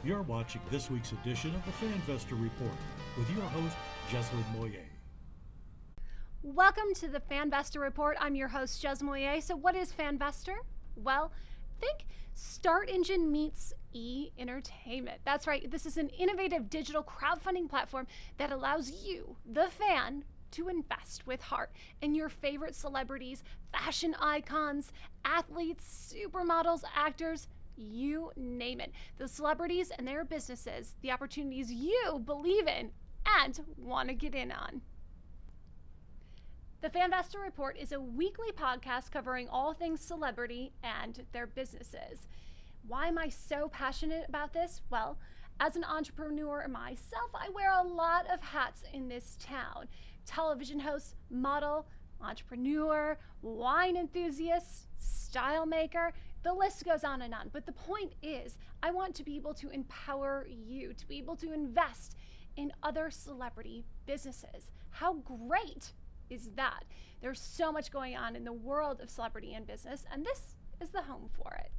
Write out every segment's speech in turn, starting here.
You're watching this week's edition of the Fanvestor Report with your host, Jezlan Moyet. Welcome to the Fanvestor Report. I'm your host, Jezlan Moyet. So what is Fanvestor? Well, think Start Engine meets e-entertainment. That's right. This is an innovative digital crowdfunding platform that allows you, the fan, to invest with heart in your favorite celebrities, fashion icons, athletes, supermodels, actors, you name it. The celebrities and their businesses, the opportunities you believe in and want to get in on. The Fanvestor Report is a weekly podcast covering all things celebrity and their businesses. Why am I so passionate about this? Well, as an entrepreneur myself, I wear a lot of hats in this town. Television host, model, entrepreneur, wine enthusiast, style maker, the list goes on and on. But the point is, I want to be able to empower you to be able to invest in other celebrity businesses. How great is that? There's so much going on in the world of celebrity and business, and this is the home for it.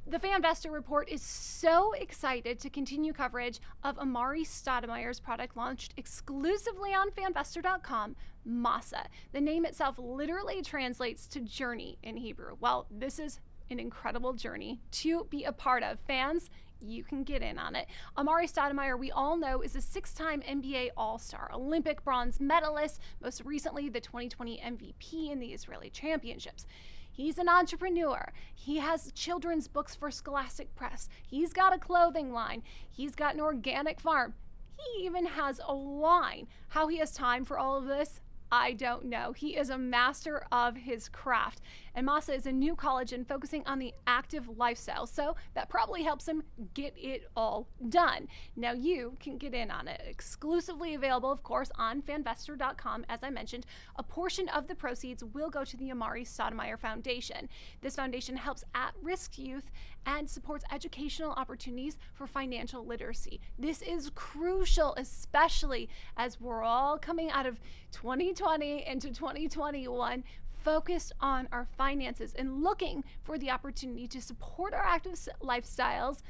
The Fanvestor Report is so excited to continue coverage of Amari Stoudemire's product launched exclusively on Fanvestor.com, Masa. The name itself literally translates to journey in Hebrew. Well, this is an incredible journey to be a part of. Fans, you can get in on it. Amari Stoudemire, we all know, is a 6-time NBA All-Star, Olympic bronze medalist, most recently the 2020 MVP in the Israeli Championships. He's an entrepreneur. He has children's books for Scholastic Press. He's got a clothing line. He's got an organic farm. He even has a wine. How he has time for all of this, I don't know. He is a master of his craft. And Masa is a new college and focusing on the active lifestyle, so that probably helps him get it all done. Now you can get in on it. Exclusively available, of course, on Fanvestor.com. As I mentioned, a portion of the proceeds will go to the Amari Stoudemire Foundation. This foundation helps at-risk youth and supports educational opportunities for financial literacy. This is crucial, especially as we're all coming out of 2020 into 2021, focused on our finances and looking for the opportunity to support our active lifestyles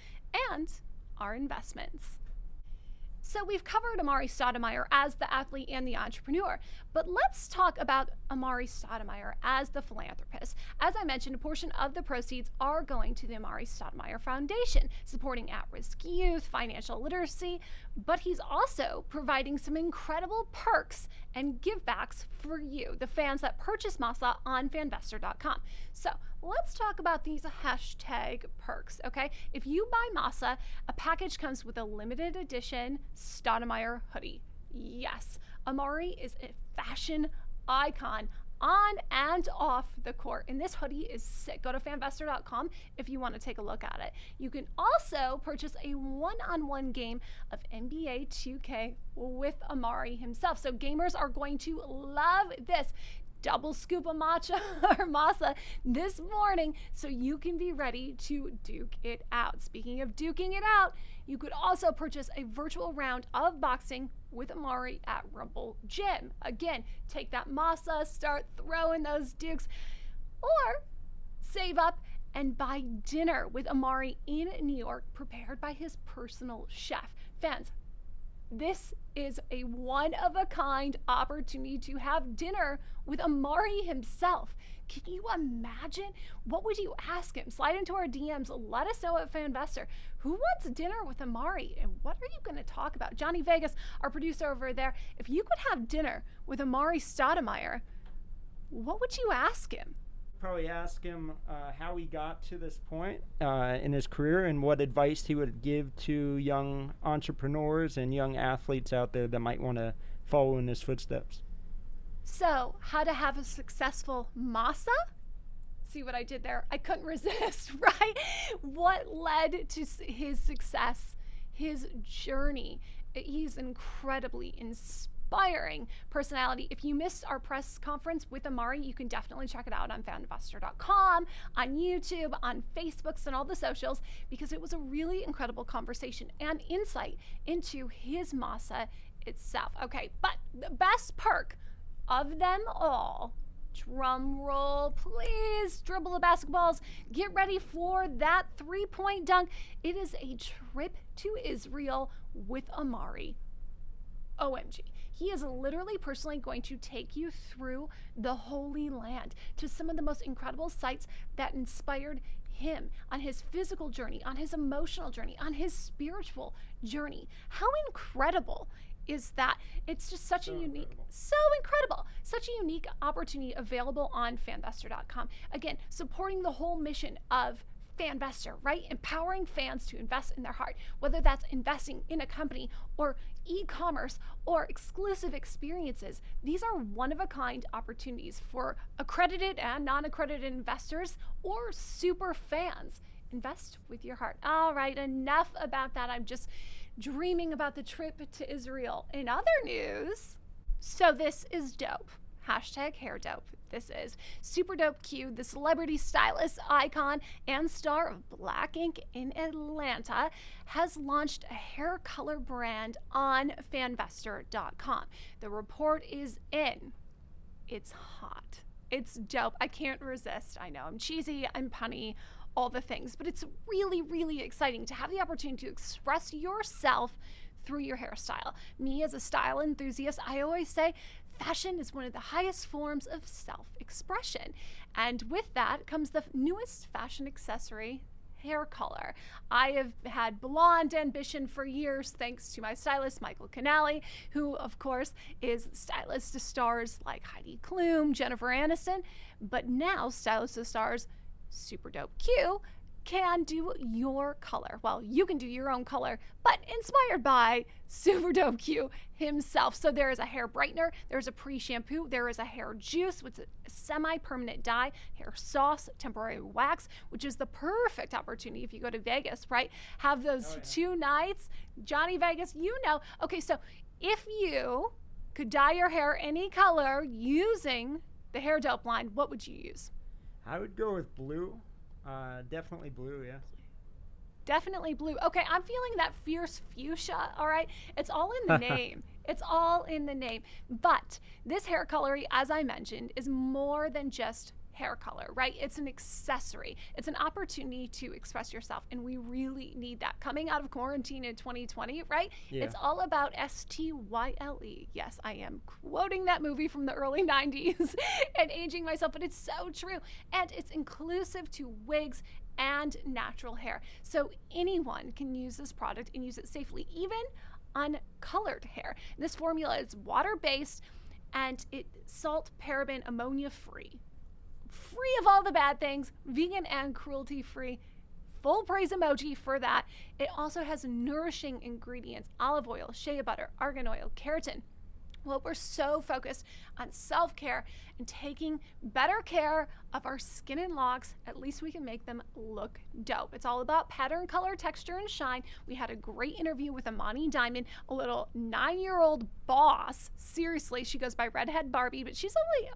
and our investments. So we've covered Amari Stoudemire as the athlete and the entrepreneur, but let's talk about Amari Stoudemire as the philanthropist. As I mentioned, a portion of the proceeds are going to the Amari Stoudemire Foundation, supporting at-risk youth, financial literacy, but he's also providing some incredible perks and givebacks for you, the fans that purchase Masa on Fanvestor.com. So let's talk about these hashtag perks, okay? If you buy Masa, a package comes with a limited edition Stoudemire hoodie. Yes, Amari is a fashion icon on and off the court, and this hoodie is sick. Go to Fanvestor.com if you want to take a look at it. You can also purchase a one-on-one game of NBA 2K with Amari himself. So gamers are going to love this. Double scoop of matcha or masa this morning so you can be ready to duke it out. Speaking of duking it out, you could also purchase a virtual round of boxing with Amari at Rumble Gym. Again, take that masa, start throwing those dukes, or save up and buy dinner with Amari in New York, prepared by his personal chef. Fans, this is a one-of-a-kind opportunity to have dinner with Amari himself. Can you imagine? What would you ask him? Slide into our DMs. Let us know at Fanvestor. Who wants dinner with Amari? And what are you going to talk about? Johnny Vegas, our producer over there, if you could have dinner with Amari Stoudemire, what would you ask him? Probably ask him how he got to this point in his career and what advice he would give to young entrepreneurs and young athletes out there that might want to follow in his footsteps. So, how to have a successful Masa? See what I did there? I couldn't resist, right? What led to his success, his journey? He's incredibly inspiring personality. If you missed our press conference with Amari, you can definitely check it out on Fanvestor.com, on YouTube, on Facebooks, and all the socials, because it was a really incredible conversation and insight into his Masa itself. Okay, but the best perk of them all drum roll, please, dribble the basketballs, get ready for that 3-point dunk. It is a trip to Israel with Amari. OMG. He is literally personally going to take you through the Holy Land to some of the most incredible sites that inspired him on his physical journey, on his emotional journey, on his spiritual journey. How incredible is that? It's just such a unique, such a unique opportunity available on Fanvestor.com. Again, supporting the whole mission of Fanvestor, right? Empowering fans to invest in their heart, whether that's investing in a company or e-commerce or exclusive experiences. These are one-of-a-kind opportunities for accredited and non-accredited investors or super fans. Invest with your heart. All right, enough about that. I'm just dreaming about the trip to Israel. In other news, so this is dope. Hashtag hair dope. This is Super Dope Q, the celebrity stylist icon and star of Black Ink in Atlanta, has launched a hair color brand on Fanvestor.com. The report is in. It's hot. It's dope. I can't resist. I know I'm cheesy, I'm punny, all the things, but it's really, really exciting to have the opportunity to express yourself through your hairstyle. Me as a style enthusiast, I always say fashion is one of the highest forms of self-expression. And with that comes the newest fashion accessory, hair color. I have had blonde ambition for years thanks to my stylist, Michael Canali, who of course is stylist to stars like Heidi Klum, Jennifer Aniston, but now stylist to stars Super Dope Q can do your color. Well, you can do your own color, but inspired by Super Dope Q himself. So there is a hair brightener, there's a pre-shampoo, there is a hair juice, which is a semi-permanent dye, hair sauce, temporary wax, which is the perfect opportunity if you go to Vegas, right? Have those 2 nights. Johnny Vegas, you know. Okay, so if you could dye your hair any color using the Hair Dope line, what would you use? I would go with blue. Definitely blue, yeah. Definitely blue. Okay, I'm feeling that fierce fuchsia, all right? It's all in the name. It's all in the name. But this hair coloring, as I mentioned, is more than just hair color, right? It's an accessory. It's an opportunity to express yourself, and we really need that. Coming out of quarantine in 2020, right? Yeah. It's all about STYLE. Yes, I am quoting that movie from the early 90s and aging myself, but it's so true. And it's inclusive to wigs and natural hair. So anyone can use this product and use it safely, even on colored hair. This formula is water-based and it's salt, paraben, ammonia-free. Free of all the bad things, vegan and cruelty-free. Full praise emoji for that. It also has nourishing ingredients: olive oil, shea butter, argan oil, keratin. Well, we're so focused on self-care and taking better care of our skin and locks, at least we can make them look dope. It's all about pattern, color, texture, and shine. We had a great interview with Amani Diamond, a little 9-year-old boss. Seriously, she goes by Redhead Barbie, but she's only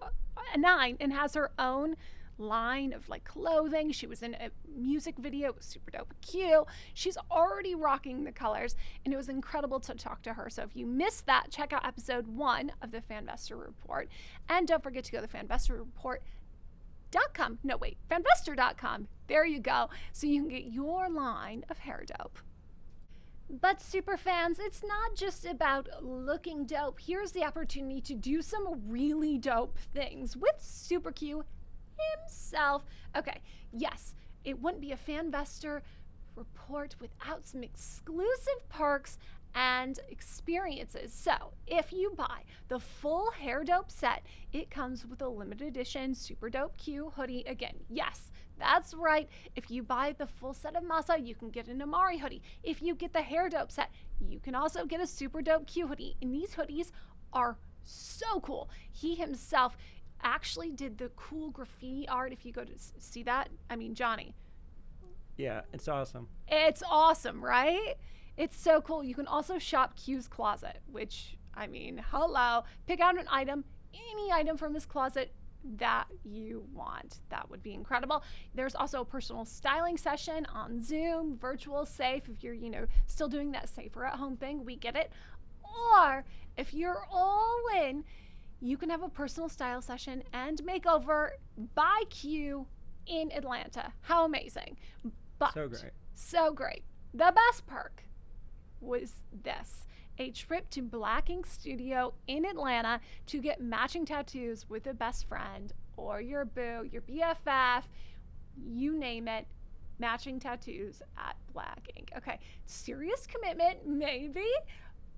a 9 and has her own line of like clothing. She was in a music video. It was Super Dope Q. She's already rocking the colors, and it was incredible to talk to her. So if you missed that, check out episode 1 of the Fanvestor Report, and don't forget to go to Fanvestor.com. There you go, so you can get your line of hair dope. But super fans, it's not just about looking dope. Here's the opportunity to do some really dope things with Super Q himself. Okay, yes, it wouldn't be a Fanvestor report without some exclusive perks and experiences. So if you buy the full Hair Dope set, it comes with a limited edition Super Dope Q hoodie. Again, yes, that's right. If you buy the full set of Masa, you can get an Amari hoodie. If you get the Hair Dope set, you can also get a Super Dope Q hoodie. And these hoodies are so cool. He himself actually did the cool graffiti art. If you go to see that, I mean, Jonny. Yeah, it's awesome. It's awesome, right? It's so cool. You can also shop Q's closet, which, I mean, hello. Pick out an item, any item from his closet that you want. That would be incredible. There's also a personal styling session on Zoom, virtual, safe. If you're, still doing that safer at home thing, we get it. Or if you're all in, you can have a personal style session and makeover by Q in Atlanta. How amazing. But So great. So great. The best perk was this: a trip to Black Ink Studio in Atlanta to get matching tattoos with a best friend or your boo, your BFF, you name it, matching tattoos at Black Ink. Okay, serious commitment, maybe,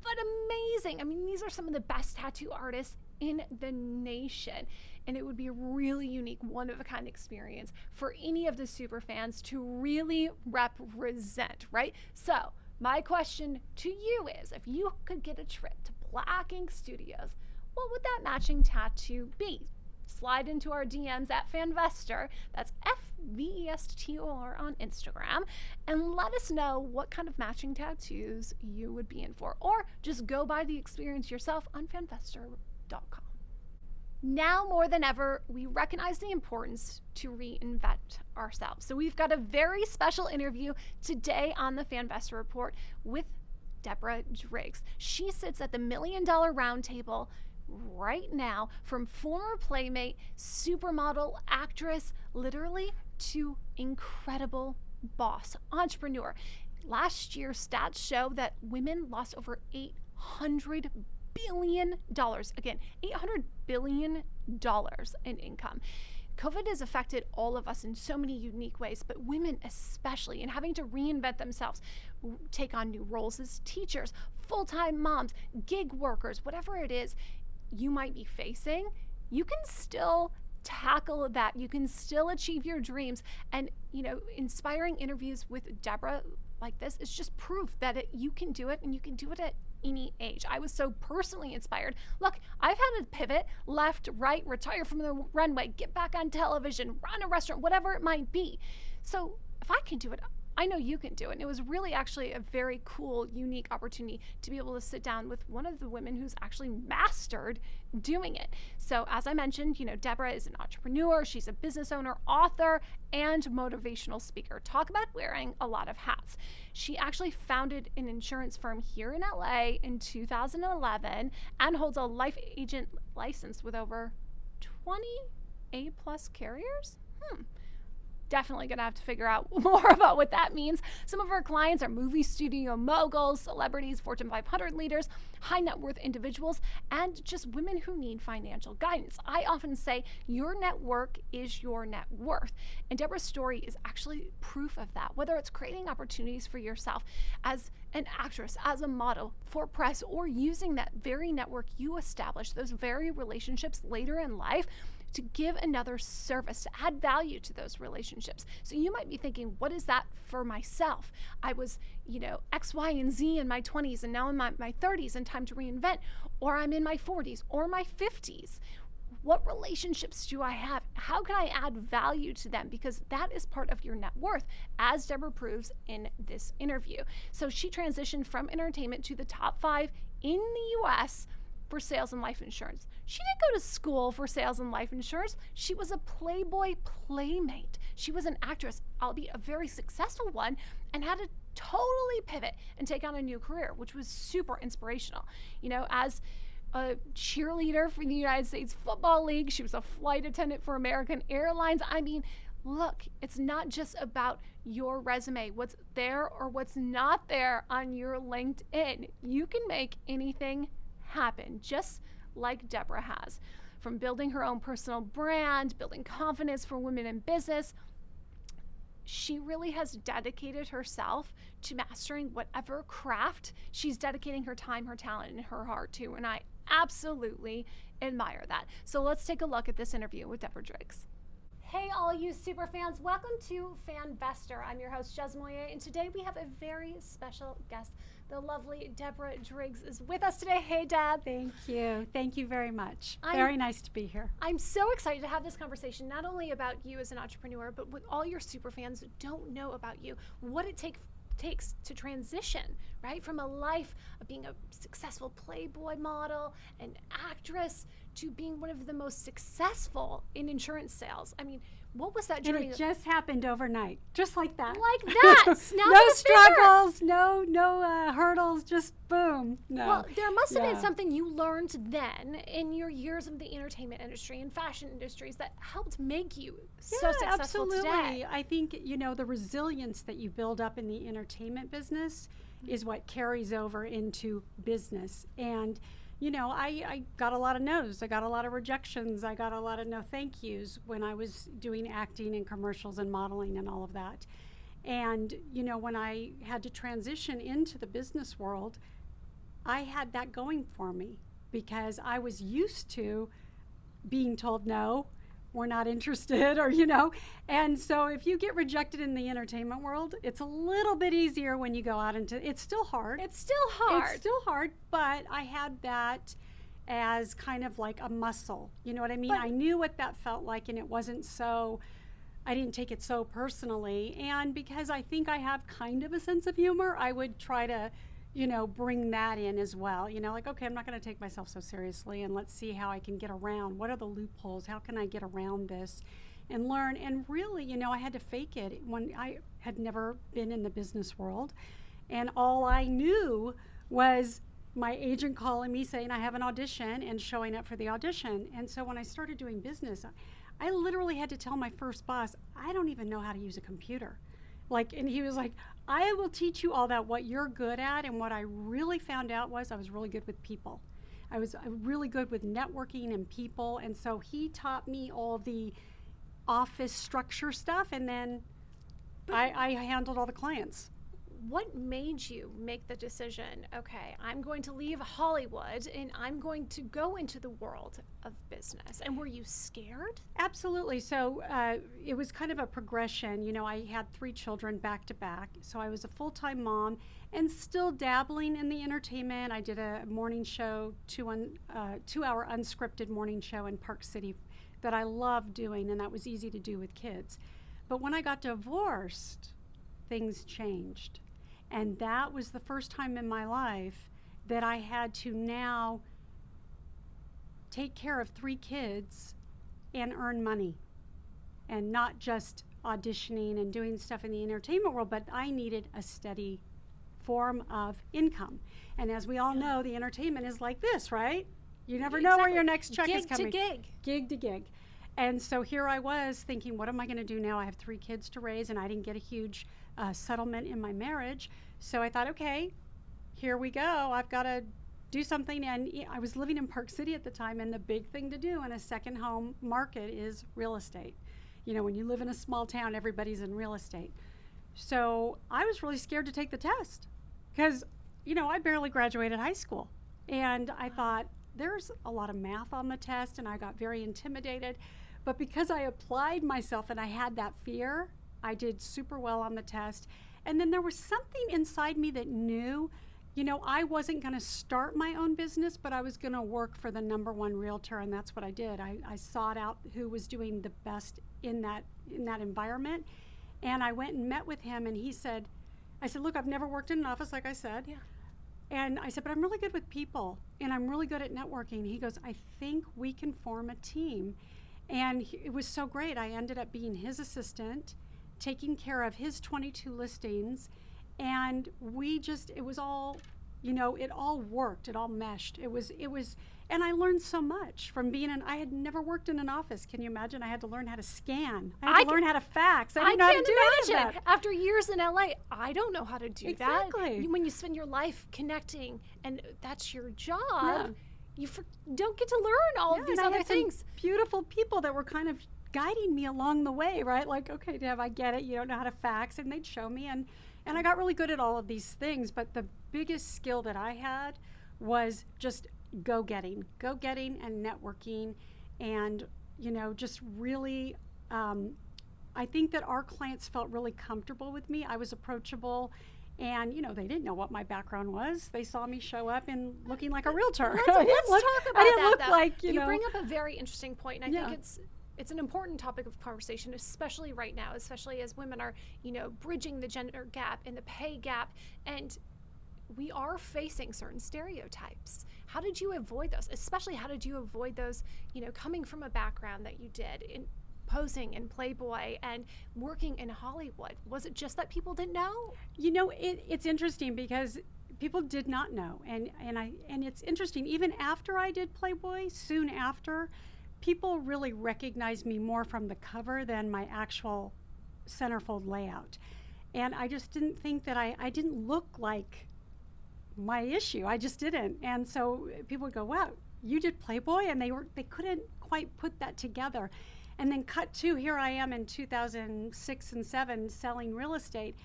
but amazing. I mean, these are some of the best tattoo artists in the nation, and it would be a really unique, one-of-a-kind experience for any of the super fans to really represent, right? So my question to you is, if you could get a trip to Black Ink Studios, what would that matching tattoo be? Slide into our DMs at Fanvestor, that's FVESTOR on Instagram, and let us know what kind of matching tattoos you would be in for, or just go buy the experience yourself on fanvestor.com. Now more than ever, we recognize the importance to reinvent ourselves. So we've got a very special interview today on the Fanvestor Report with Deborah Driggs. She sits at the $1 Million Roundtable right now, from former playmate, supermodel, actress, literally, to incredible boss, entrepreneur. Last year, stats show that women lost over $800 billion. Again, $800 billion in income. COVID has affected all of us in so many unique ways, but women especially, in having to reinvent themselves, take on new roles as teachers, full-time moms, gig workers, whatever it is you might be facing, you can still tackle that. You can still achieve your dreams. And, inspiring interviews with Deborah like this is just proof that you can do it, and you can do it at any age. I was so personally inspired. Look, I've had to pivot left, right, retire from the runway, get back on television, run a restaurant, whatever it might be. So if I can do it, I know you can do it. And it was really actually a very cool, unique opportunity to be able to sit down with one of the women who's actually mastered doing it. So as I mentioned, Deborah is an entrepreneur. She's a business owner, author, and motivational speaker. Talk about wearing a lot of hats. She actually founded an insurance firm here in LA in 2011 and holds a life agent license with over 20 A+ carriers. Definitely gonna have to figure out more about what that means. Some of her clients are movie studio moguls, celebrities, Fortune 500 leaders, high net worth individuals, and just women who need financial guidance. I often say your network is your net worth. And Deborah's story is actually proof of that, whether it's creating opportunities for yourself as an actress, as a model, for press, or using that very network you established, those very relationships later in life, to give another service, to add value to those relationships. So you might be thinking, what is that for myself? I was, X, Y, and Z in my 20s, and now in my 30s, and time to reinvent. Or I'm in my 40s or my 50s. What relationships do I have? How can I add value to them? Because that is part of your net worth, as Deborah proves in this interview. So she transitioned from entertainment to the top 5 in the US for sales and life insurance. She didn't go to school for sales and life insurance. She was a Playboy playmate. She was an actress, albeit a very successful one, and had to totally pivot and take on a new career, which was super inspirational. As a cheerleader for the United States Football League, she was a flight attendant for American Airlines. I mean, look, it's not just about your resume, what's there or what's not there on your LinkedIn. You can make anything happen, just like Deborah has. From building her own personal brand, building confidence for women in business, she really has dedicated herself to mastering whatever craft she's dedicating her time, her talent, and her heart to, and I absolutely admire that. So let's take a look at this interview with Deborah Driggs. Hey, all you super fans, welcome to Fanvestor. I'm your host, Jezlan Moyet, and today we have a very special guest. The lovely Deborah Driggs is with us today. Hey, Deb. Thank you. Thank you very much. Very nice to be here. I'm so excited to have this conversation, not only about you as an entrepreneur, but with all your super fans that don't know about you, what it takes to transition, right, from a life of being a successful Playboy model and actress to being one of the most successful in insurance sales. I mean, what was that journey? And it just happened overnight, just like that. Like that. Snap No of a finger. struggles, no hurdles, just boom. No. Well, there must have been something you learned then in your years of the entertainment industry and fashion industries that helped make you so successful today. I think, the resilience that you build up in the entertainment business is what carries over into business. And I got a lot of no's. I got a lot of rejections. I got a lot of no thank yous when I was doing acting and commercials and modeling and all of that. And, when I had to transition into the business world, I had that going for me because I was used to being told no, we're not interested, or, And so if you get rejected in the entertainment world, it's a little bit easier when you go out into, it's still hard. It's still hard, but I had that as kind of like a muscle. You know what I mean? I knew what that felt like, and it wasn't so, I didn't take it so personally. And because I think I have kind of a sense of humor, I would try to bring that in as well. Like, okay, I'm not going to take myself so seriously, and let's see how I can get around. What are the loopholes? How can I get around this and learn? And really, I had to fake it when I had never been in the business world. And all I knew was my agent calling me saying I have an audition and showing up for the audition. And so when I started doing business, I literally had to tell my first boss, I don't even know how to use a computer. And he was like, I will teach you all that, what you're good at. And what I really found out was I was really good with people. I was really good with networking and people. And so he taught me all the office structure stuff. And then I handled all the clients. What made you make the decision, okay, I'm going to leave Hollywood and I'm going to go into the world of business? And were you scared? Absolutely. So it was kind of a progression. I had 3 children back to back. So I was a full-time mom and still dabbling in the entertainment. I did a morning show, 2-hour unscripted morning show in Park City that I loved doing, and that was easy to do with kids. But when I got divorced, things changed. And that was the first time in my life that I had to now take care of 3 kids and earn money, and not just auditioning and doing stuff in the entertainment world, but I needed a steady form of income. And as we all know, the entertainment is like this, right? You never know where your next check is coming. Gig to gig. And so here I was thinking, what am I going to do now? I have 3 kids to raise, and I didn't get a huge settlement in my marriage. So I thought, okay, here we go. I've got to do something. And I was living in Park City at the time, and the big thing to do in a second home market is real estate. When you live in a small town, everybody's in real estate. So I was really scared to take the test because, I barely graduated high school. And I thought, there's a lot of math on the test, and I got very intimidated. But because I applied myself and I had that fear, I did super well on the test. And then there was something inside me that knew, I wasn't going to start my own business, but I was going to work for the #1 realtor, and that's what I did. I sought out who was doing the best in that environment, and I went and met with him, and I said, look, I've never worked in an office, like I said. Yeah. And I said, but I'm really good with people, and I'm really good at networking. He goes, I think we can form a team. And it was so great. I ended up being his assistant, taking care of his 22 listings, and it was all, it all worked. It all meshed. It was, and I learned so much from I had never worked in an office. Can you imagine? I had to learn how to scan. I had to learn how to fax. I didn't know how to do any of that. After years in LA, I don't know how to do that. Exactly. When you spend your life connecting, and that's your job, you don't get to learn all of these other things. Beautiful people that were kind of guiding me along the way, right? Like, okay, Deb, I get it. You don't know how to fax, and they'd show me, and I got really good at all of these things. But the biggest skill that I had was just go-getting and networking, and just really. I think that our clients felt really comfortable with me. I was approachable. And, they didn't know what my background was. They saw me show up and looking like a realtor. Let's talk about that. You bring up a very interesting point, and I think it's an important topic of conversation, especially right now, especially as women are, bridging the gender gap and the pay gap. And we are facing certain stereotypes. How did you avoid those? Especially, how did you avoid those, coming from a background that you did in posing in Playboy and working in Hollywood? Was it just that people didn't know? It's interesting because people did not know. And it's interesting, even after I did Playboy, soon after, people really recognized me more from the cover than my actual centerfold layout. And I just didn't think that I didn't look like my issue. I just didn't. And so people would go, wow, you did Playboy? And they couldn't quite put that together. And then cut to, here I am in 2006 and 7 selling real estate.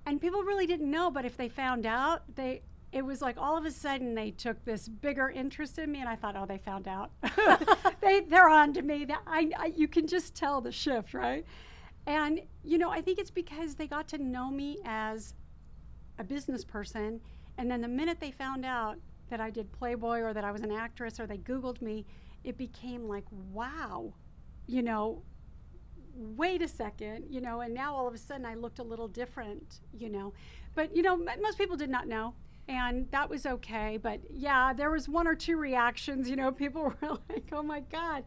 And people really didn't know, but if they found out, it was like all of a sudden they took this bigger interest in me, and I thought, oh, they found out. They're on to me. You can just tell the shift, right? And, I think it's because they got to know me as a business person, and then the minute they found out that I did Playboy or that I was an actress or they Googled me, it became like, wow, wait a second, and now all of a sudden I looked a little different, But, most people did not know, and that was okay. But, yeah, there was one or two reactions, people were like, oh, my God.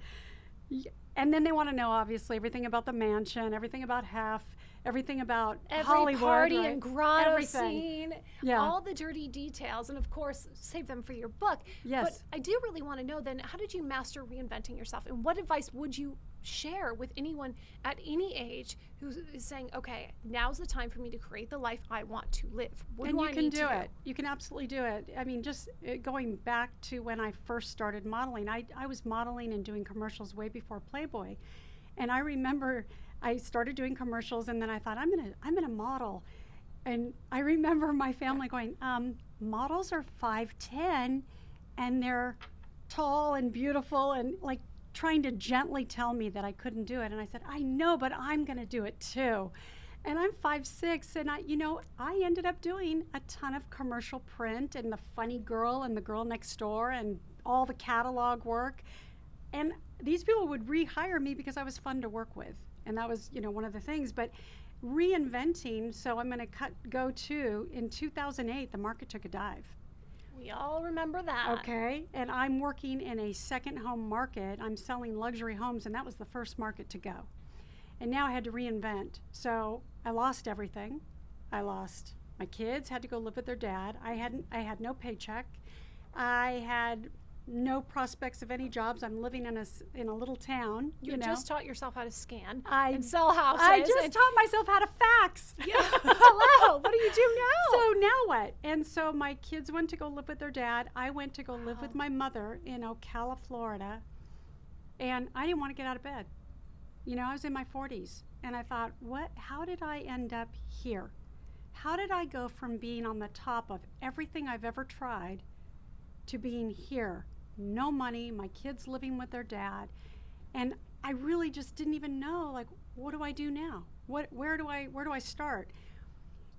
And then they want to know, obviously, everything about the mansion, everything about Hef, everything about Hollywood. Every party right? and grotto everything. scene, Yeah. all the dirty details, and of course, save them for your book. Yes. But I do really want to know then, how did you master reinventing yourself? And what advice would you share with anyone at any age who is saying, okay, now's the time for me to create the life I want to live? What And do you I can need do to it. You can absolutely do it. I mean, just going back to when I first started modeling, I was modeling and doing commercials way before Playboy. And I remember I started doing commercials, and then I thought, I'm gonna model. And I remember my family going, models are 5'10", and they're tall and beautiful, and like trying to gently tell me that I couldn't do it. And I said, I know, but I'm gonna do it too. And I'm 5'6", and I ended up doing a ton of commercial print and the funny girl and the girl next door and all the catalog work. And these people would rehire me because I was fun to work with. And that was, one of the things. But reinventing, so I'm going to go to, in 2008, the market took a dive. We all remember that. Okay, and I'm working in a second home market. I'm selling luxury homes, and that was the first market to go. And now I had to reinvent. So I lost everything. I lost my kids, had to go live with their dad. I had no paycheck. I had no prospects of any jobs. I'm living in a little town. You just taught yourself how to scan I- and sell houses. I just taught myself how to fax. Yeah. Hello. What do you do now? So now what? And so my kids went to go live with their dad. I went to go live with my mother in Ocala, Florida. And I didn't want to get out of bed. I was in my 40s. And I thought, how did I end up here? How did I go from being on the top of everything I've ever tried to being here? No money, my kids living with their dad. And I really just didn't even know, like, what do I do now? Where do I start?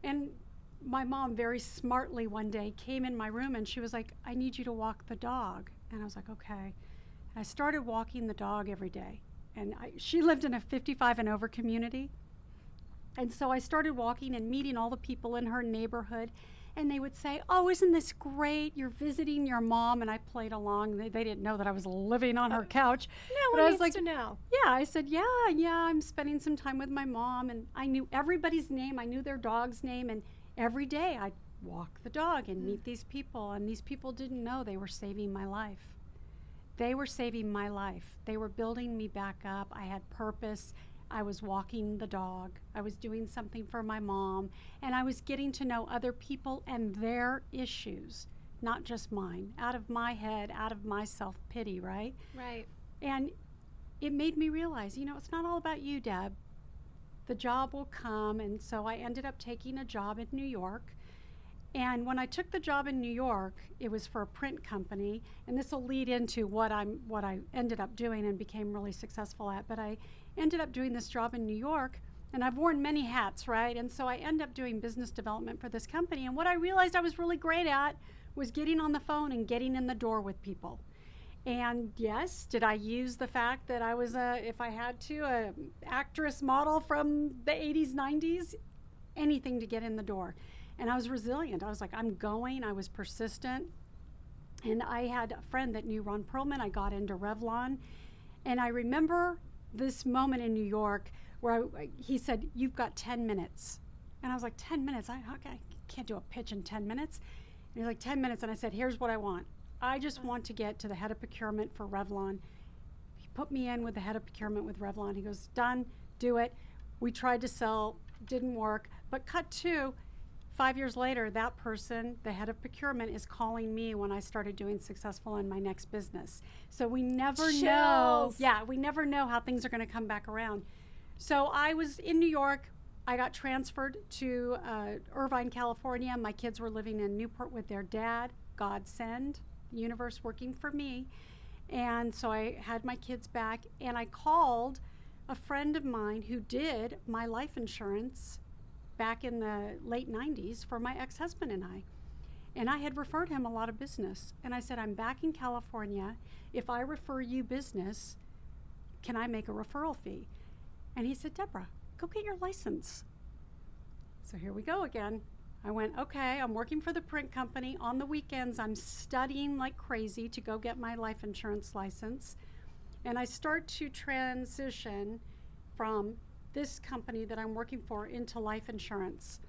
And my mom very smartly one day came in my room and she was like, I need you to walk the dog. And I was like, okay. And I started walking the dog every day. And she lived in a 55 and over community. And so I started walking and meeting all the people in her neighborhood. And they would say, oh, isn't this great? You're visiting your mom. And I played along. They didn't know that I was living on her couch. No one needs to know. Yeah, I said, yeah, I'm spending some time with my mom. And I knew everybody's name. I knew their dog's name. And every day I'd walk the dog and meet these people. And these people didn't know they were saving my life. They were saving my life. They were building me back up. I had purpose. I was walking the dog. I was doing something for my mom. And I was getting to know other people and their issues, not just mine, out of my head, out of my self-pity, right? Right. And it made me realize, it's not all about you, Deb. The job will come. And so I ended up taking a job in New York. And when I took the job in New York, it was for a print company. And this will lead into what I ended up doing and became really successful at. But I ended up doing this job in New York, and I've worn many hats, right? And so I ended up doing business development for this company. And what I realized I was really great at was getting on the phone and getting in the door with people. And yes, did I use the fact that I was if I had to, a actress model from the 80s, 90s? Anything to get in the door. And I was resilient. I was like, I'm going. I was persistent. And I had a friend that knew Ron Perlman. I got into Revlon. And I remember this moment in New York where he said, you've got 10 minutes. And I was like, 10 minutes? I can't do a pitch in 10 minutes. And he's like, 10 minutes. And I said, here's what I want. I just want to get to the head of procurement for Revlon. He put me in with the head of procurement with Revlon. He goes, done, do it. We tried to sell, didn't work. But cut to, 5 years later, that person, the head of procurement, is calling me when I started doing successful in my next business. So we never know. Yeah, we never know how things are going to come back around. So I was in New York. I got transferred to Irvine, California. My kids were living in Newport with their dad. God send, the universe working for me. And so I had my kids back, and I called a friend of mine who did my life insurance back in the late 90s for my ex-husband and I. And I had referred him a lot of business. And I said, I'm back in California. If I refer you business, can I make a referral fee? And he said, Deborah, go get your license. So here we go again. I went, okay, I'm working for the print company. On the weekends, I'm studying like crazy to go get my life insurance license. And I start to transition from this company that I'm working for into life insurance.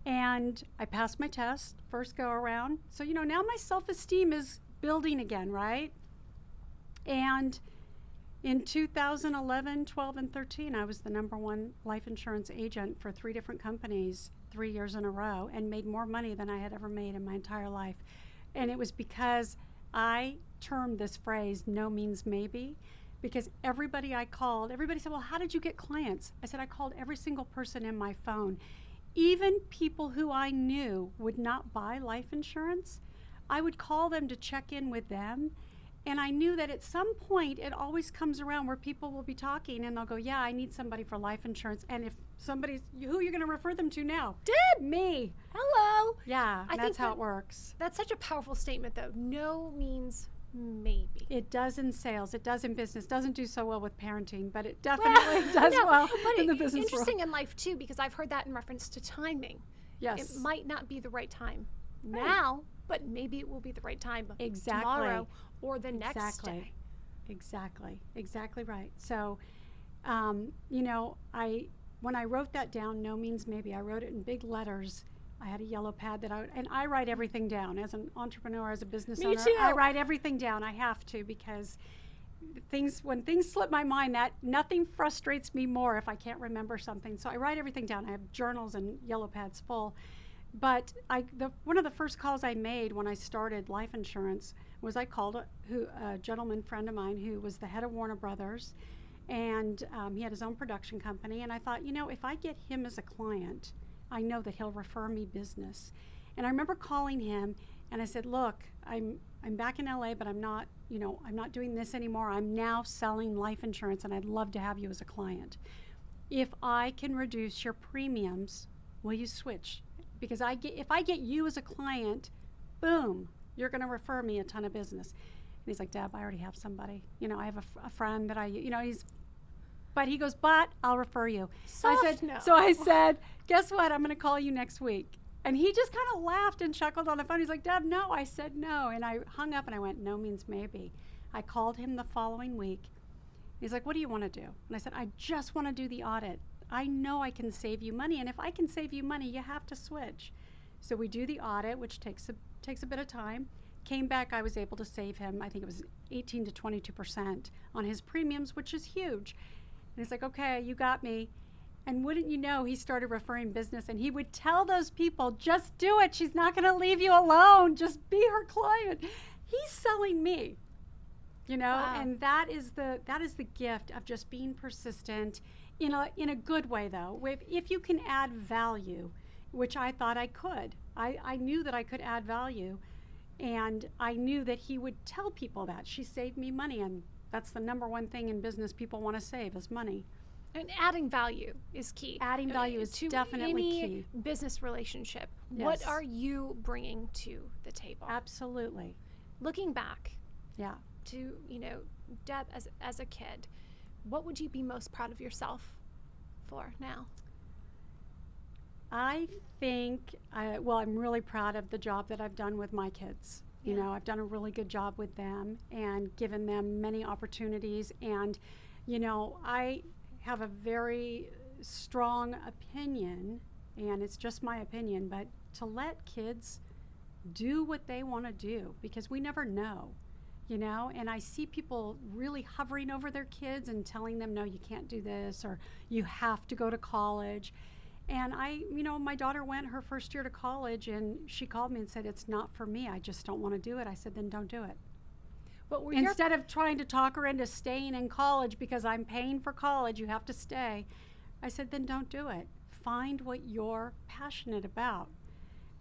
And I passed my test, first go around. So, now my self-esteem is building again, right? And in 2011, 12, and 13, I was the #1 life insurance agent for 3 different companies 3 years in a row and made more money than I had ever made in my entire life. And it was because I termed this phrase, no means maybe, because everybody I called, everybody said, well, how did you get clients? I said, I called every single person in my phone. Even people who I knew would not buy life insurance, I would call them to check in with them. And I knew that at some point it always comes around where people will be talking and they'll go, yeah, I need somebody for life insurance. And if somebody's, who are you going to refer them to now? Deb! Me. Hello! Yeah, I that's think how it works. That's such a powerful statement, though. No means maybe. It does in sales. It does in business. Doesn't do so well with parenting, but it definitely does well in the business world. Interesting in life, too, because I've heard that in reference to timing. Yes. It might not be the right time now, but maybe it will be the right time tomorrow or the next day. Exactly right. So, when I wrote that down, no means maybe, I wrote it in big letters. I had a yellow pad and I write everything down. As an entrepreneur, as a business owner, too. I write everything down. I have to, because when things slip my mind, that nothing frustrates me more if I can't remember something. So I write everything down. I have journals and yellow pads full. But one of the first calls I made when I started life insurance was I called a gentleman friend of mine who was the head of Warner Brothers, and he had his own production company. And I thought, if I get him as a client, I know that he'll refer me business. And I remember calling him, and I said, look, I'm back in LA, but I'm not doing this anymore. I'm now selling life insurance, and I'd love to have you as a client. If I can reduce your premiums, will you switch? Because if I get you as a client, boom, you're going to refer me a ton of business. And he's like, Deb, I already have somebody. I have a friend that but he goes, but I'll refer you. So I said, guess what? I'm going to call you next week. And he just kind of laughed and chuckled on the phone. He's like, Deb, no. I said no. And I hung up and I went, no means maybe. I called him the following week. He's like, what do you want to do? And I said, I just want to do the audit. I know I can save you money, and if I can save you money, you have to switch. So we do the audit, which takes a bit of time. Came back, I was able to save him, I think it was 18 to 22% on his premiums, which is huge. And he's like, okay, you got me. And wouldn't you know, he started referring business, and he would tell those people, just do it. She's not going to leave you alone. Just be her client. He's selling me, Wow. And that is the gift of just being persistent. In a good way, though. If you can add value, which I thought I could. I knew that I could add value, and I knew that he would tell people that. She saved me money, and that's the #1 thing in business people want to save is money. And adding value is key. Adding value is definitely key. Any business relationship. Yes. What are you bringing to the table? Absolutely. Looking back to Deb as a kid, what would you be most proud of yourself for now? I think, I'm really proud of the job that I've done with my kids. You know, I've done a really good job with them and given them many opportunities. And, you know, I have a very strong opinion, and it's just my opinion, but to let kids do what they want to do, because we never know, you know. And I see people really hovering over their kids and telling them, no, you can't do this, or you have to go to college. And my daughter went her first year to college, and she called me and said, it's not for me. I just don't want to do it. I said, then don't do it. But instead of trying to talk her into staying in college because I'm paying for college, you have to stay. I said, then don't do it. Find what you're passionate about,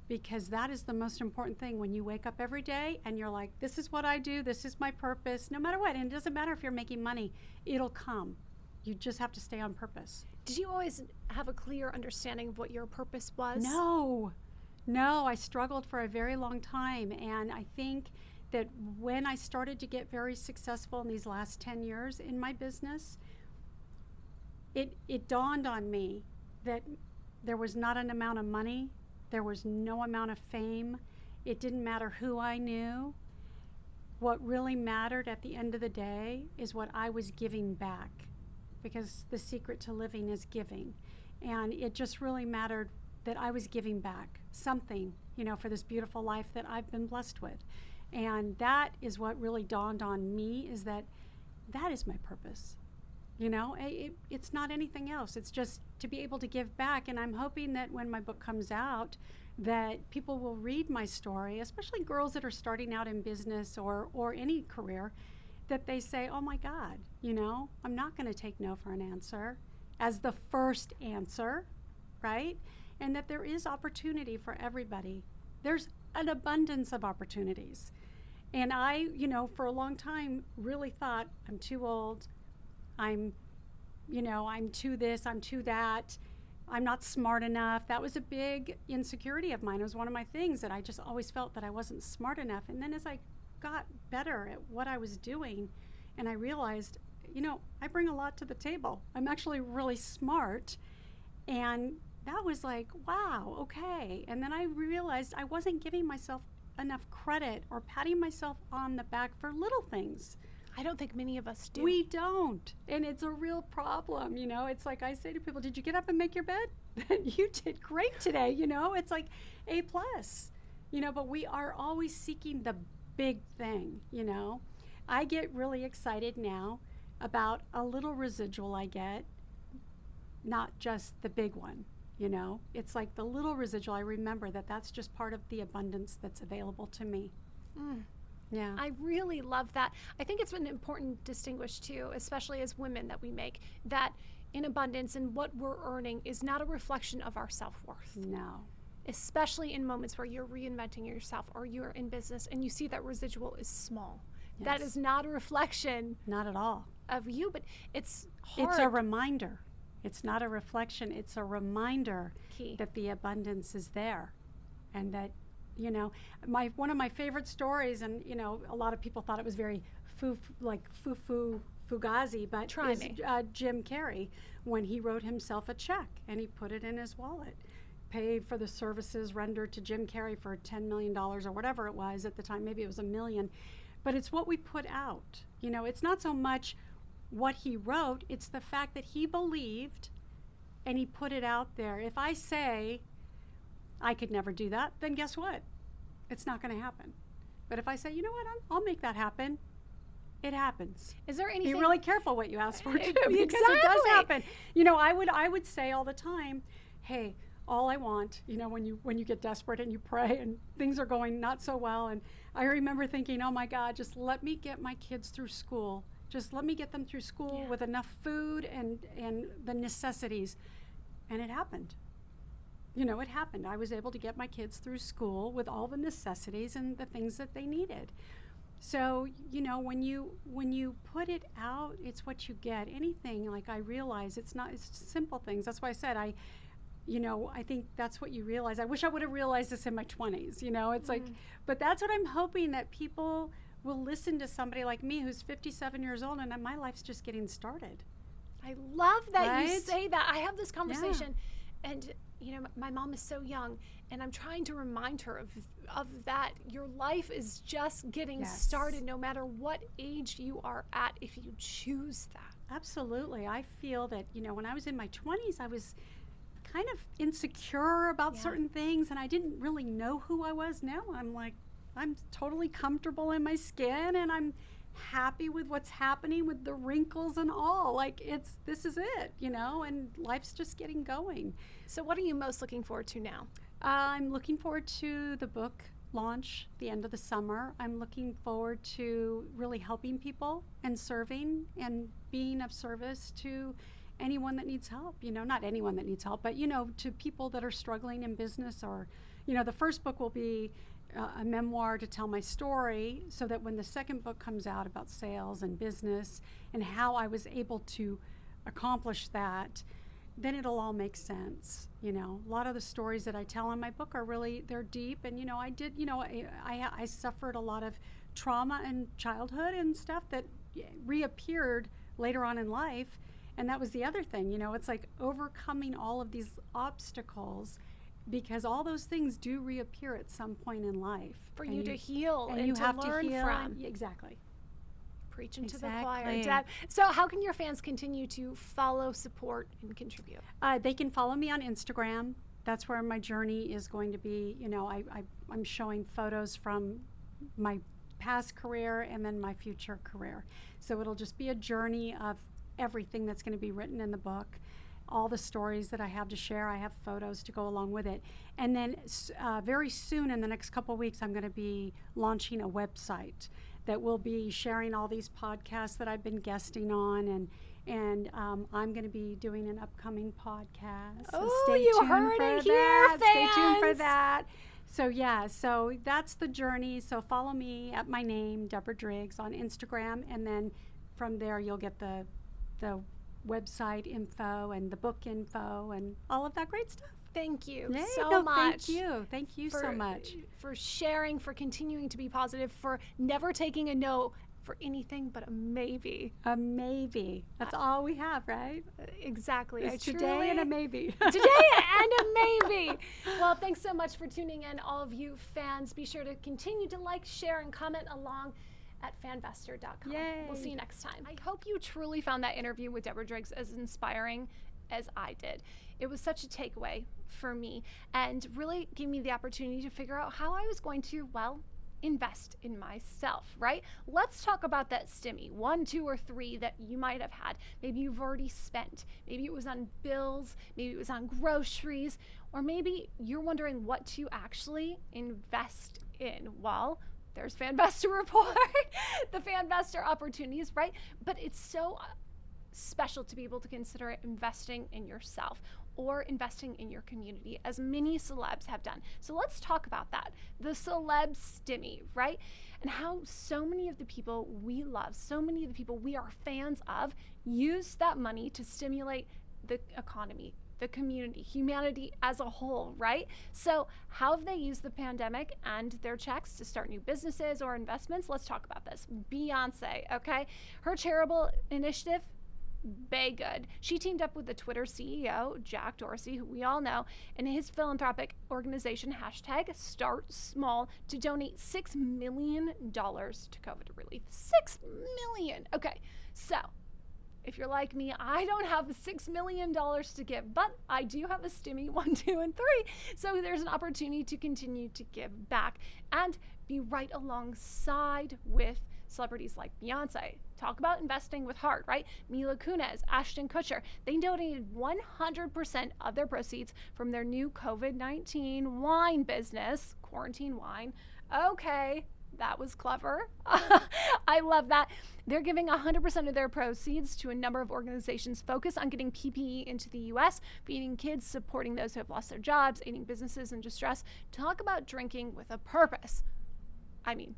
because that is the most important thing. When you wake up every day and you're like, this is what I do, this is my purpose, no matter what. And it doesn't matter if you're making money, it'll come. You just have to stay on purpose. Did you always have a clear understanding of what your purpose was? No, I struggled for a very long time. And I think that when I started to get very successful in these last 10 years in my business, it dawned on me that there was not an amount of money, there was no amount of fame, it didn't matter who I knew. What really mattered at the end of the day is what I was giving back, because the secret to living is giving. And it just really mattered that I was giving back something, you know, for this beautiful life that I've been blessed with. And that is what really dawned on me, is that is my purpose. You know, it's not anything else. It's just to be able to give back. And I'm hoping that when my book comes out, that people will read my story, especially girls that are starting out in business or any career, that they say, oh my God, you know, I'm not going to take no for an answer as the first answer, right? And that there is opportunity for everybody. There's an abundance of opportunities. And I, you know, for a long time really thought, I'm too old, I'm too this, I'm too that, I'm not smart enough. That was a big insecurity of mine. It was one of my things, that I just always felt that I wasn't smart enough. And then as I got better at what I was doing, and I realized, you know, I bring a lot to the table. I'm actually really smart. And that was like, wow, okay. And then I realized I wasn't giving myself enough credit or patting myself on the back for little things. I don't think many of us do. We don't. And it's a real problem, you know. It's like I say to people, did you get up and make your bed? You did great today, you know. It's like A+, you know, but we are always seeking the big thing, you know. I get really excited now about a little residual I get, not just the big one, you know. It's like the little residual. I remember that that's just part of the abundance that's available to me. Yeah. I really love that. I think it's an important distinguish too, especially as women, that we make, that in abundance and what we're earning is not a reflection of our self-worth. No. Especially in moments where you're reinventing yourself or you're in business and you see that residual is small. Yes. That is not a reflection. Not at all. Of you, but it's hard. It's a reminder. It's not a reflection. It's a reminder that the abundance is there, and that, you know, one of my favorite stories, and you know, a lot of people thought it was very fugazi, but is Jim Carrey, when he wrote himself a check and he put it in his wallet, paid for the services rendered to Jim Carrey for $10 million or whatever it was at the time. Maybe it was $1 million, but it's what we put out. You know, it's not so much what he wrote, it's the fact that he believed and he put it out there. If I say I could never do that, then guess what? It's not going to happen. But if I say, you know what, I'll make that happen, it happens. Is there anything? Be really careful what you ask for too, because Exactly. it does happen. You know, I would say all the time, hey, all I want, you know, when you get desperate and you pray and things are going not so well, and I remember thinking, oh my God, just let me get my kids through school. Just let me get them through school with enough food and the necessities. And it happened. You know, it happened. I was able to get my kids through school with all the necessities and the things that they needed. So, you know, when you put it out, it's what you get. Anything, like, I realize it's simple things. That's why I said I think that's what you realize. I wish I would have realized this in my 20s, you know. It's like, but that's what I'm hoping, that people will listen to somebody like me who's 57 years old and my life's just getting started. I love that Right? you say that. I have this conversation and my mom is so young, and I'm trying to remind her of that. Your life is just getting started, no matter what age you are at, if you choose that. Absolutely. I feel that, when I was in my 20s, I was kind of insecure about certain things, and I didn't really know who I was. Now I'm totally comfortable in my skin, and I'm happy with what's happening with the wrinkles and all. This is it, and life's just getting going. So what are you most looking forward to now? I'm looking forward to the book launch the end of the summer. I'm looking forward to really helping people and serving and being of service to anyone that needs help. Not anyone that needs help, but to people that are struggling in business, or the first book will be a memoir to tell my story, so that when the second book comes out about sales and business and how I was able to accomplish that, then it'll all make sense. A lot of the stories that I tell in my book are they're deep, and I suffered a lot of trauma in childhood and stuff that reappeared later on in life. And that was the other thing, it's like overcoming all of these obstacles, because all those things do reappear at some point in life. For you to heal and you to have learn to heal. from. Exactly. Preaching to the choir. Deb. So how can your fans continue to follow, support, and contribute? They can follow me on Instagram. That's where my journey is going to be. I'm showing photos from my past career and then my future career. So it'll just be a journey of everything that's going to be written in the book, all the stories that I have to share. I have photos to go along with it. And then very soon, in the next couple of weeks, I'm going to be launching a website that will be sharing all these podcasts that I've been guesting on, and I'm going to be doing an upcoming podcast. So stay tuned heard for it here, that. Stay tuned for fans. that. So that's the journey. So follow me at my name, Deborah Driggs, on Instagram, and then from there you'll get the website info and the book info and all of that great stuff. Thank you much. Thank you so much. For sharing, for continuing to be positive, for never taking a no for anything but a maybe. A maybe. That's all we have, right? Exactly. It's today and a maybe. Today and a maybe. Well, thanks so much for tuning in, all of you fans. Be sure to continue to like, share, and comment along at fanvestor.com. Yay. We'll see you next time. I hope you truly found that interview with Deborah Driggs as inspiring as I did. It was such a takeaway for me, and really gave me the opportunity to figure out how I was going to, invest in myself, right? Let's talk about that stimmy, 1, 2, or 3 that you might have had. Maybe you've already spent. Maybe it was on bills, maybe it was on groceries, or maybe you're wondering what to actually invest in. Well, there's Fanvestor report, the Fanvestor opportunities, right? But it's so special to be able to consider investing in yourself or investing in your community, as many celebs have done. So let's talk about that. The celeb stimmy, right? And how so many of the people we love, so many of the people we are fans of, use that money to stimulate the economy, the community, humanity as a whole, right? So how have they used the pandemic and their checks to start new businesses or investments? Let's talk about this. Beyonce, okay? Her charitable initiative, good. She teamed up with the Twitter CEO, Jack Dorsey, who we all know, and his philanthropic organization, #StartSmall, to donate $6 million to COVID relief. $6 million. Okay, so if you're like me, I don't have $6 million to give, but I do have a stimmy 1, 2, and 3. So there's an opportunity to continue to give back and be right alongside with celebrities like Beyonce. Talk about investing with heart, right? Mila Kunis, Ashton Kutcher, they donated 100% of their proceeds from their new COVID-19 wine business, quarantine wine. Okay, that was clever. I love that. They're giving 100% of their proceeds to a number of organizations focused on getting PPE into the U.S., feeding kids, supporting those who have lost their jobs, aiding businesses in distress. Talk about drinking with a purpose. I mean,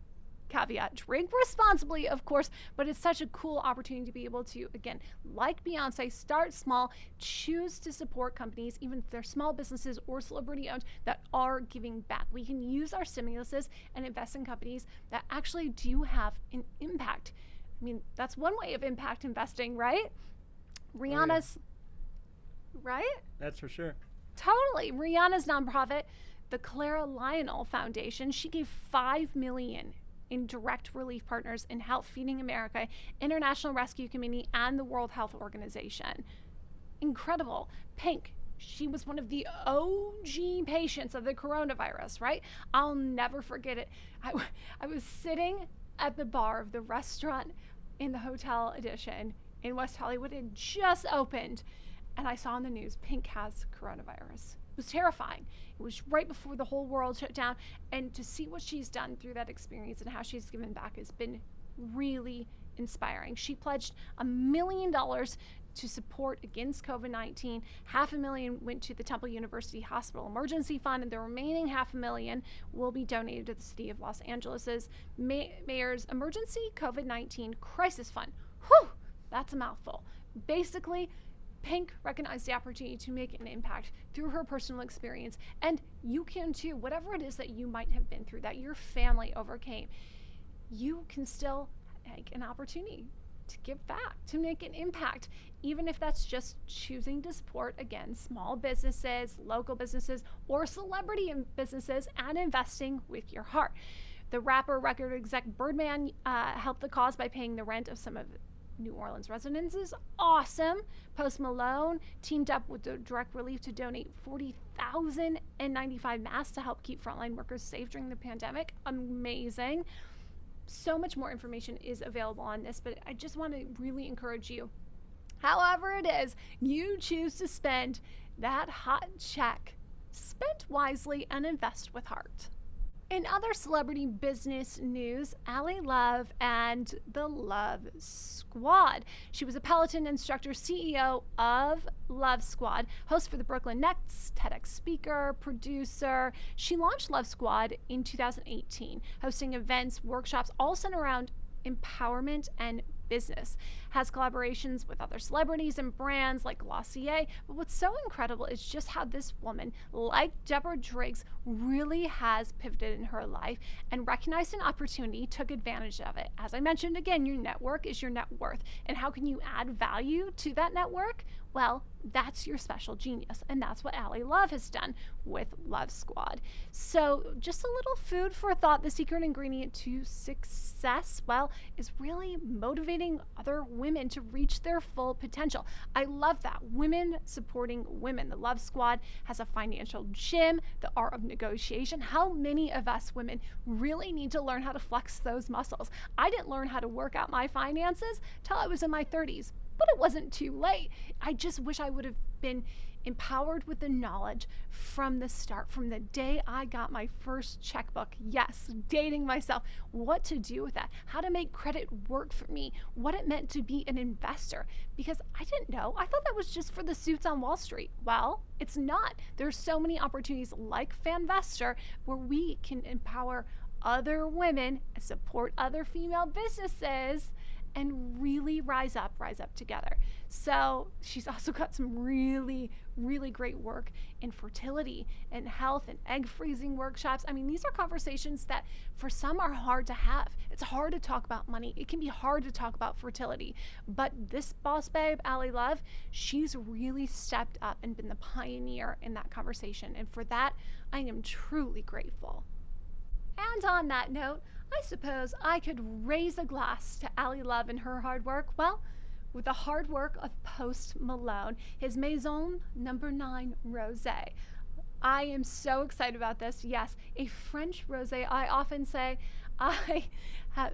caveat, drink responsibly, of course, but it's such a cool opportunity to be able to, again, like Beyonce, start small, choose to support companies, even if they're small businesses or celebrity owned, that are giving back. We can use our stimuluses and invest in companies that actually do have an impact. I mean, that's one way of impact investing, right? Rihanna's, right? That's for sure. Totally. Rihanna's nonprofit, the Clara Lionel Foundation, she gave $5 million in direct relief partners in Help Feeding America, International Rescue Committee, and the World Health Organization. Incredible. Pink, she was one of the OG patients of the coronavirus, right? I'll never forget it. I was sitting at the bar of the restaurant in the Hotel Edition in West Hollywood. It had just opened, and I saw on the news, Pink has coronavirus. It was terrifying. It was right before the whole world shut down, and to see what she's done through that experience and how she's given back has been really inspiring. She pledged $1 million to support against COVID-19. $500,000 went to the Temple University Hospital Emergency Fund, and the remaining $500,000 will be donated to the city of Los Angeles's mayor's Emergency COVID-19 Crisis Fund. Whew, that's a mouthful. Basically, Pink recognized the opportunity to make an impact through her personal experience, and you can too. Whatever it is that you might have been through, that your family overcame, you can still make an opportunity to give back, to make an impact, even if that's just choosing to support, again, small businesses, local businesses, or celebrity businesses, and investing with your heart. The rapper record exec Birdman helped the cause by paying the rent of some of New Orleans residences. Awesome. Post Malone teamed up with the Direct Relief to donate 40,095 masks to help keep frontline workers safe during the pandemic. Amazing. So much more information is available on this, but I just want to really encourage you, however it is you choose to spend that hot check, spend wisely and invest with heart. In other celebrity business news, Ally Love and the Love Squad. She was a Peloton instructor, CEO of Love Squad, host for the Brooklyn Nets, TEDx speaker, producer. She launched Love Squad in 2018, hosting events, workshops, all centered around empowerment and business. Has collaborations with other celebrities and brands like Glossier. But what's so incredible is just how this woman, like Deborah Driggs, really has pivoted in her life and recognized an opportunity, took advantage of it. As I mentioned again, your network is your net worth. And how can you add value to that network? Well, that's your special genius. And that's what Ally Love has done with Love Squad. So just a little food for thought. The secret ingredient to success, well, is really motivating other women to reach their full potential. I love that. Women supporting women. The Love Squad has a financial gym, the art of negotiation. How many of us women really need to learn how to flex those muscles? I didn't learn how to work out my finances till I was in my 30s. But it wasn't too late. I just wish I would have been empowered with the knowledge from the start, from the day I got my first checkbook. Yes, dating myself, what to do with that, how to make credit work for me, what it meant to be an investor, because I didn't know. I thought that was just for the suits on Wall Street. Well, it's not. There's so many opportunities like Fanvestor where we can empower other women, support other female businesses, and really rise up together. So she's also got some really, really great work in fertility and health and egg freezing workshops. I mean, these are conversations that for some are hard to have. It's hard to talk about money. It can be hard to talk about fertility. But this boss babe, Ally Love, she's really stepped up and been the pioneer in that conversation. And for that, I am truly grateful. And on that note, I suppose I could raise a glass to Ally Love and her hard work. Well, with the hard work of Post Malone, his Maison No. 9 Rosé. I am so excited about this. Yes, a French rosé. I often say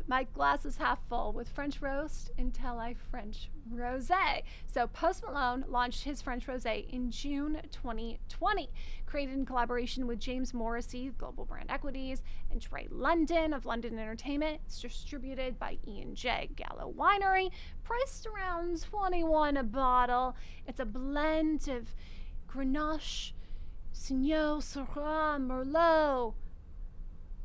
my glass is half full with French roast until I French rosé. So Post Malone launched his French rosé in June 2020, created in collaboration with James Morrissey, Global Brand Equities, and Trey London of London Entertainment. It's distributed by E&J Gallo Winery, priced around $21 a bottle. It's a blend of Grenache, Seigneur, Syrah, Merlot.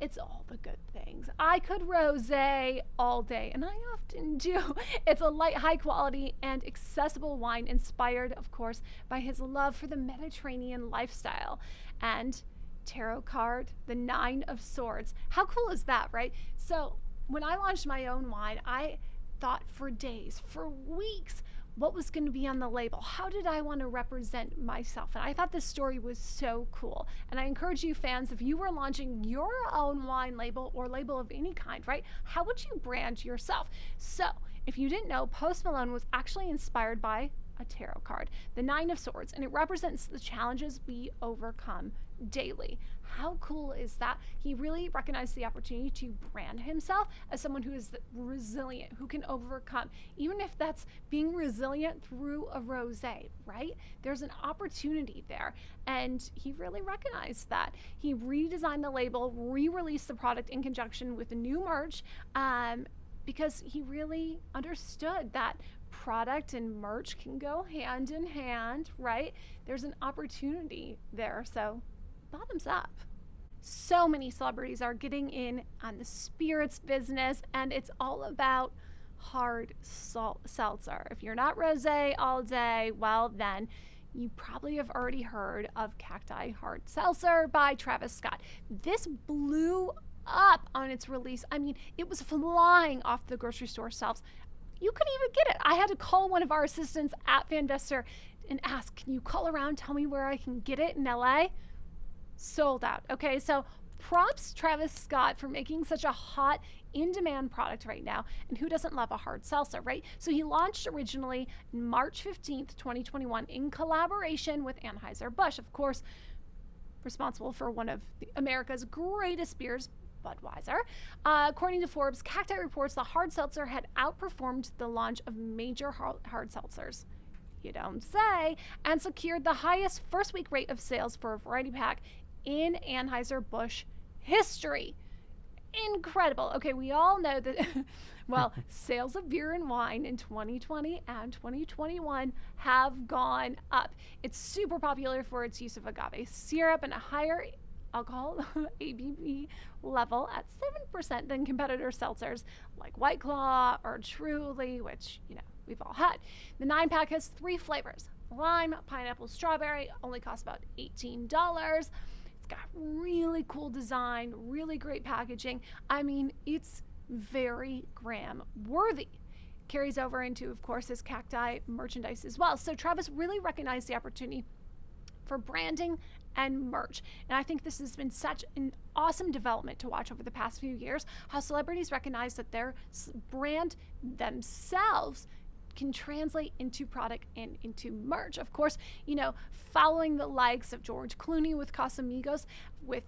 It's all the good things. I could rosé all day, and I often do. It's a light, high quality, and accessible wine inspired, of course, by his love for the Mediterranean lifestyle. And tarot card, the 9 of Swords. How cool is that, right? So when I launched my own wine, I thought for days, for weeks, what was going to be on the label? How did I want to represent myself? And I thought this story was so cool. And I encourage you fans, if you were launching your own wine label or label of any kind, right? How would you brand yourself? So if you didn't know, Post Malone was actually inspired by a tarot card, the Nine of Swords, and it represents the challenges we overcome daily. How cool is that? He really recognized the opportunity to brand himself as someone who is resilient, who can overcome, even if that's being resilient through a rosé, right? There's an opportunity there, and he really recognized that. He redesigned the label, re-released the product in conjunction with the new merch, because he really understood that product and merch can go hand in hand, right? There's an opportunity there, so bottoms up. So many celebrities are getting in on the spirits business, and it's all about hard seltzer. If you're not rosé all day, well then you probably have already heard of Cacti Hard Seltzer by Travis Scott. This blew up on its release. I mean, it was flying off the grocery store shelves. You couldn't even get it. I had to call one of our assistants at Fanvestor and ask, can you call around, tell me where I can get it in LA? Sold out. Okay, so props Travis Scott for making such a hot, in-demand product right now. And who doesn't love a hard seltzer, right? So he launched originally March 15th, 2021 in collaboration with Anheuser-Busch, of course, responsible for one of America's greatest beers, Budweiser. According to Forbes, Cacti reports the hard seltzer had outperformed the launch of major hard seltzers. You don't say. And secured the highest first week rate of sales for a variety pack in Anheuser-Busch history. Incredible. Okay, we all know that, well, sales of beer and wine in 2020 and 2021 have gone up. It's super popular for its use of agave syrup and a higher alcohol ABV level at 7% than competitor seltzers like White Claw or Truly, which, you know, we've all had. The 9-pack has 3 flavors. Lime, pineapple, strawberry, only costs about $18. It's got really cool design, really great packaging. I mean, it's very gram worthy. Carries over into, of course, his Cacti merchandise as well. So Travis really recognized the opportunity for branding and merch. And I think this has been such an awesome development to watch over the past few years, how celebrities recognize that their brand themselves can translate into product and into merch. Of course, you know, following the likes of George Clooney with Casamigos, with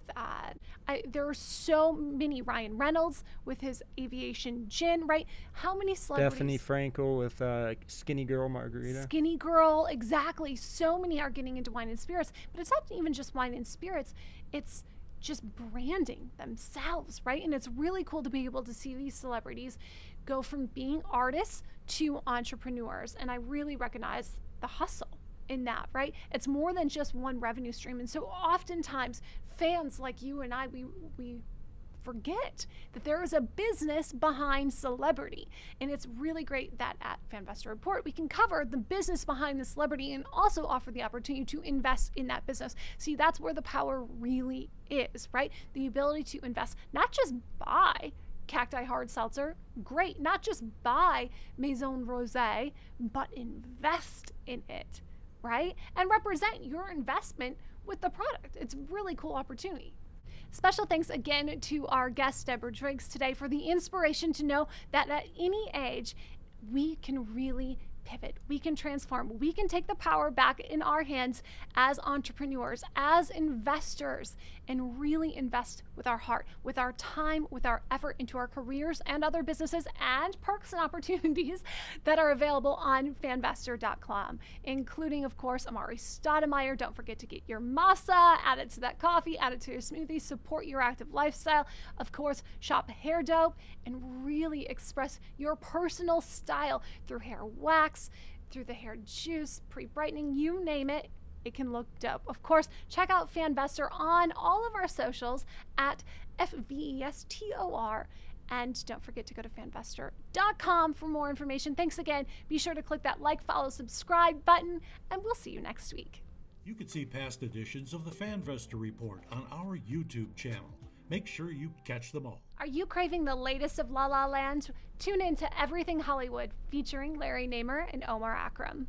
there are so many, Ryan Reynolds with his aviation gin, right? How many celebrities? Stephanie Frankel with Skinny Girl Margarita. Skinny Girl, exactly. So many are getting into wine and spirits, but it's not even just wine and spirits. It's just branding themselves, right? And it's really cool to be able to see these celebrities go from being artists to entrepreneurs. And I really recognize the hustle in that, right? It's more than just one revenue stream. And so oftentimes fans like you and I, we forget that there is a business behind celebrity. And it's really great that at Fanvestor Report, we can cover the business behind the celebrity and also offer the opportunity to invest in that business. See, that's where the power really is, right? The ability to invest, not just buy Cacti Hard Seltzer, great, not just buy Maison Rosé, but invest in it, right? And represent your investment with the product. It's a really cool opportunity. Special thanks again to our guest, Deborah Driggs, today for the inspiration to know that at any age, we can really pivot. We can transform. We can take the power back in our hands as entrepreneurs, as investors, and really invest with our heart, with our time, with our effort into our careers and other businesses and perks and opportunities that are available on fanvestor.com, including, of course, Amari Stotemire. Don't forget to get your masa, add it to that coffee, add it to your smoothie, support your active lifestyle. Of course, shop Hair Dope and really express your personal style through hair wax, through the hair juice, pre-brightening, you name it, it can look dope. Of course, check out Fanvestor on all of our socials at FVESTOR. And don't forget to go to fanvestor.com for more information. Thanks again. Be sure to click that like, follow, subscribe button, and we'll see you next week. You can see past editions of the Fanvestor Report on our YouTube channel. Make sure you catch them all. Are you craving the latest of La La Land? Tune in to Everything Hollywood featuring Larry Namer and Omar Akram.